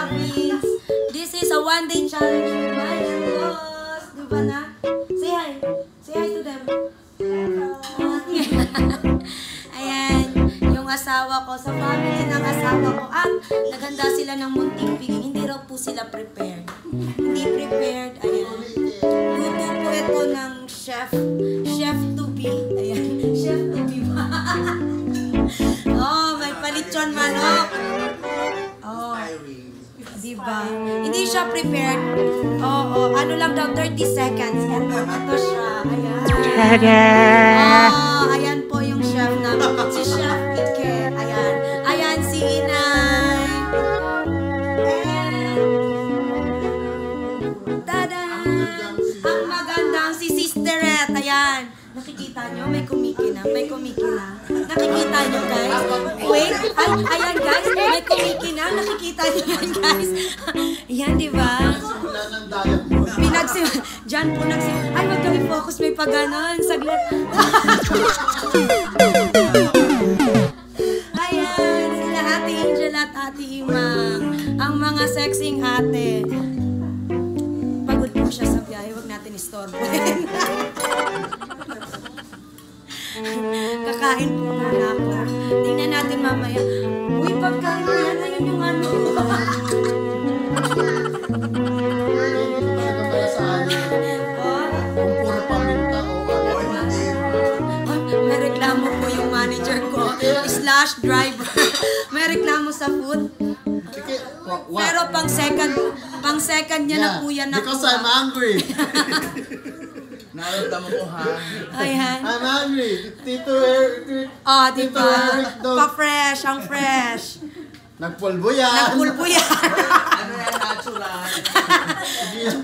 Queens. This is a one-day challenge with my in-laws. Diba na? Say hi. Say hi to them. Ayan, yung asawa ko, sa family ng asawa ko, at naghanda sila ng munting piging. Hindi raw po sila prepared. Hindi prepared, ayan. Luto po ito ng chef to be. Ayan, chef to be ba? Oh, may palitsyon manok. Oh, diba? Hindi siya prepared. Oo, ano lang daw, 30 seconds. Ito siya, ayan. Oh, ayan po yung chef namin. Si Chef Ike. Ayan. Ayan si Inay. Tada! Ang magandang si Sisterette. Ayan. Nakikita nyo? May kumikinang. May kumikinang. Nakikita nyo, guys? Wait. Ay, ayan, guys. May kumikinang. Nakikita nyo yan, guys. Ayan, diba? Diyan po ay, wag kami focus. May pag-ganon. Saglit. Ayan, sila Ate Angel at Ate Imang. Ang mga sexing ate. Pagod po siya sa biyahe. Huwag natin istorbohin. Kakain po muna ako. Tingnan natin mamaya. Uy, pagkain mo yan. Ayun yung ano. May reklamo po yung manager ko. Slash driver. May reklamo sa food. Pero pang second niya na po yan. Because I'm hungry. Naramdaman ko ha. Ayan. I'm hungry. Tito oh, diba? Pa-fresh, ang fresh. Nagpulbo yan. Nagpulbo yan. Ano yan, natural?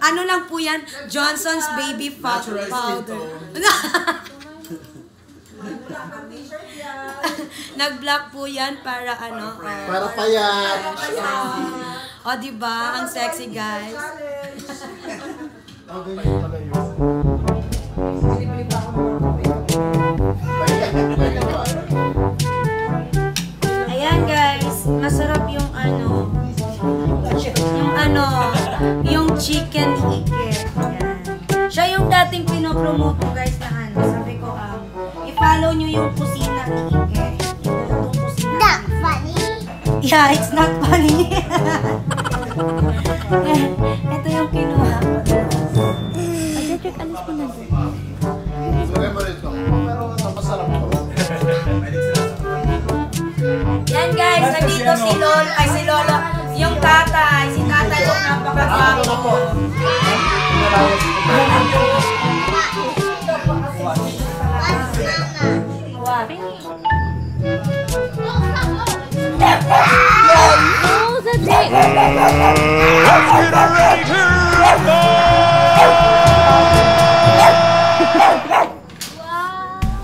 Ano lang po yan? Johnson's Baby Powder. Nag-block po yan para ano? Para payat. O, diba? Ang sexy, guys. Ayan, guys. Masarap yung yung chicken ike. Ayan. Siya yung dating pinopromote ko, guys, na sabi ko, i-follow nyo yung kusina ni Ike. Not funny. Yeah, it's not funny. Ito yung kinuha ko. Pag-check, alis ko na doon. Lagay mo rito. Pero napasarap to. Yan, guys, nandito si Lolo, si Lolo, yung tatay, si tatay yung napakagwapo.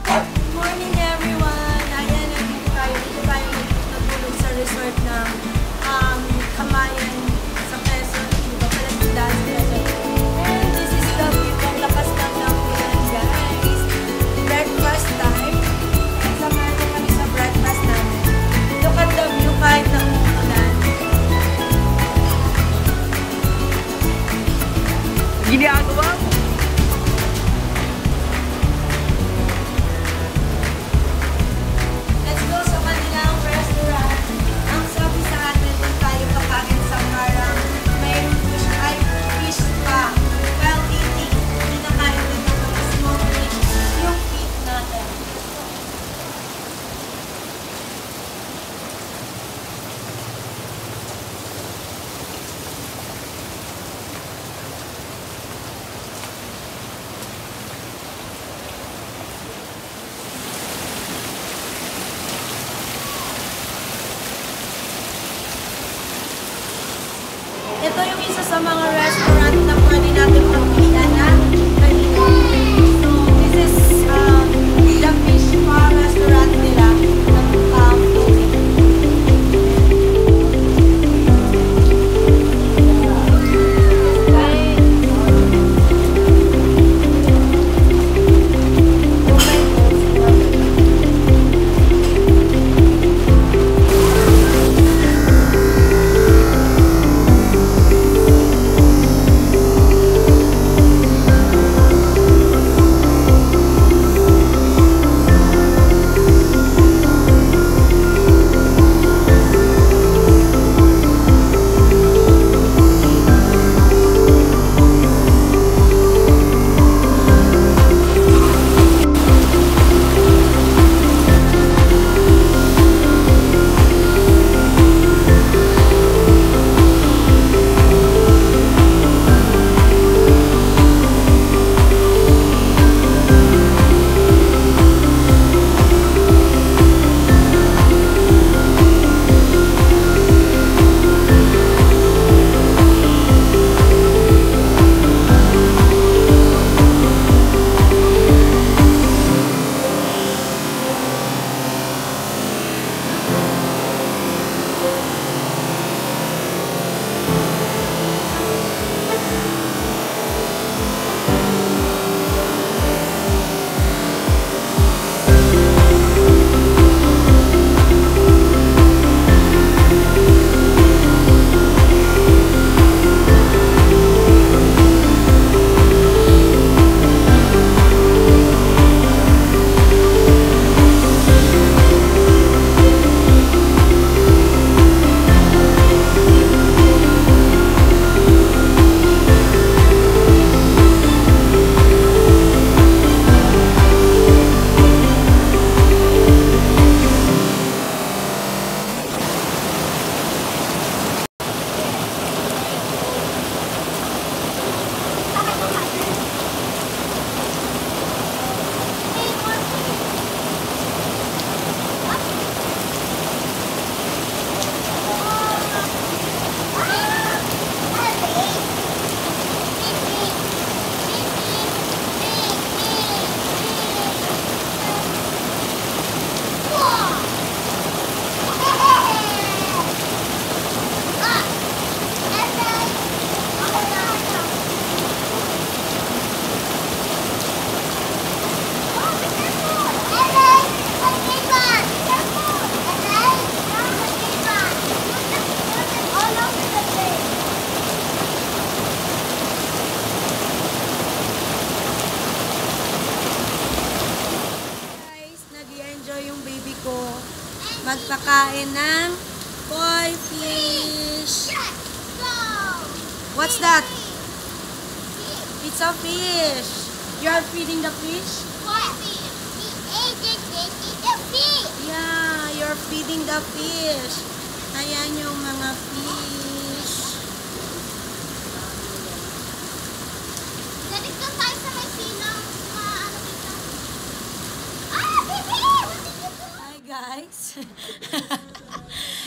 Good morning, everyone. Ayan, dito tayo nagtulog sa resort ng Kamayan sa Quezon. Diba pala si Dante? And this is the view. Ang lakas lang ng ulan, guys. Breakfast time. Samahan niyo kami sa breakfast namin. Look at the view kahit na umuulan. Ginagawa mo? Let's go sa kanilang restaurant. Ang sabi sa atin, kung tayo kakain sa parang mayroong fish pa. While eating, kinakain din ng mga small fish, yung feet natin. kakain ng koi fish. What's that? It's a fish. You're feeding the fish? Yeah, you're feeding the fish. Ayan yung mga fish. Dito tayo sa may sinang ano dito. Baby! What did you do? Hi guys.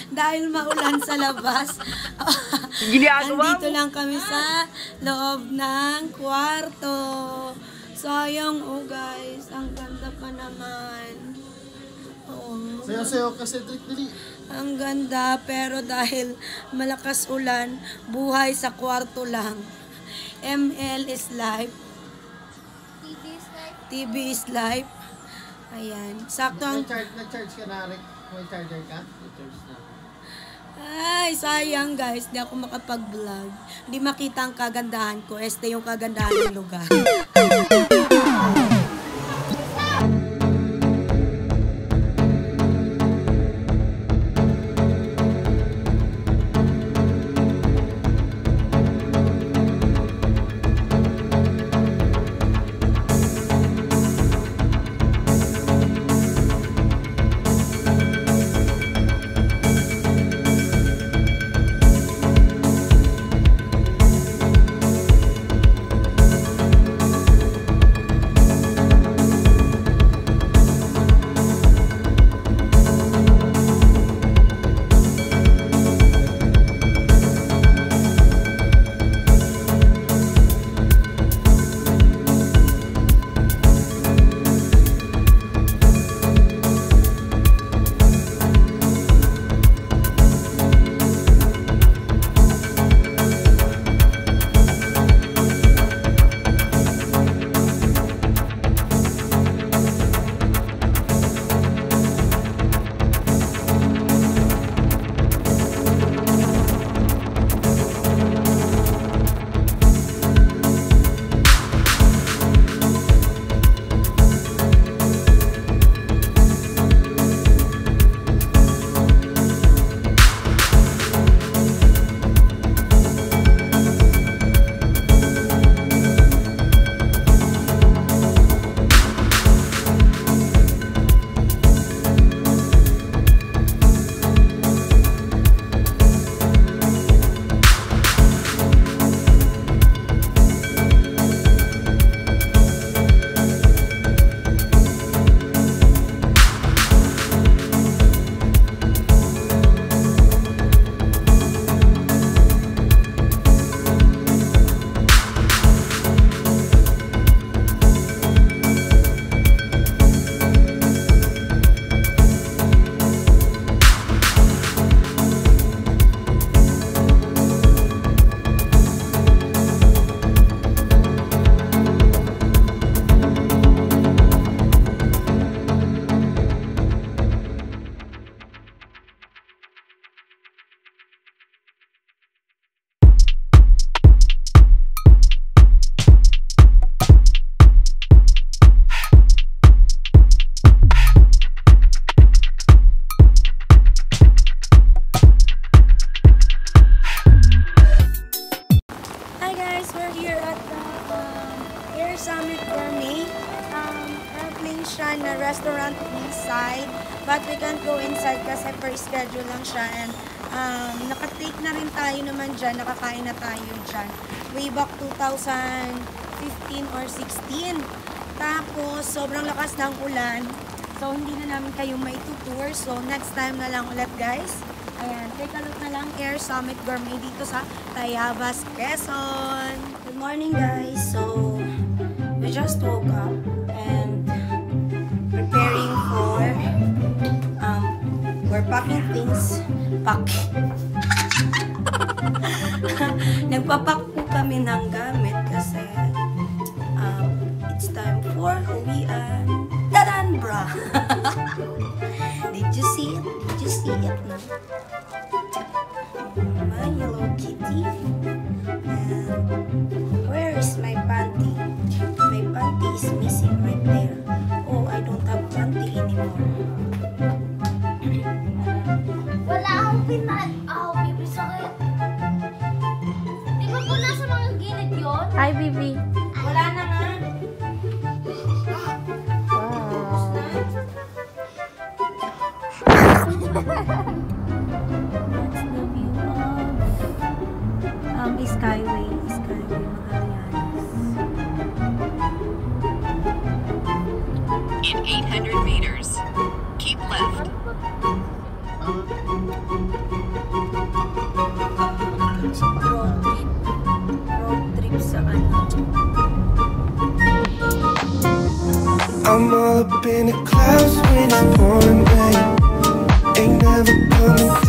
Dahil maulan sa labas, andito lang kami sa loob ng kwarto. Sayang guys, ang ganda pa naman. Oo. Sayo-sayo kasi dali. Ang ganda, pero dahil malakas ulan, buhay sa kwarto lang. ML is life. TV is life. Ayan. Sakto ang... Nag-charge ka na, Rick? May charger ka? Ay, sayang guys. Di ako makapag-vlog. Hindi makita ang kagandahan ko. Este yung kagandahan ng lugar. na restaurant inside. But we can't go inside kasi per schedule lang siya. And nakatake na rin tayo naman dyan. Nakakain na tayo dyan. Way back 2015 or 16. Tapos, sobrang lakas ng ulan. So, hindi na namin kayo maitutour. So, next time na lang ulit, guys. Ayan, take a look na lang Air Summit Gourmet dito sa Tayabas, Quezon. Good morning, guys. So, we just woke up and preparing for, we're packing things. Nagpapak po kami ng gamit kasi it's time for uwian. Tadan, bra! Did you see it? Did you see it na? My Hello Kitty. And where is my panty? My panty is missing right there. Oh, I don't have panty anymore. Hi, Bibi. Wala na nga. Wow. That's the view of Skyway. Skyway Magallanes. In 800 meters, keep left. Road trip sa ano. I'm all up in the clouds when it's pouring rain. Ain't never coming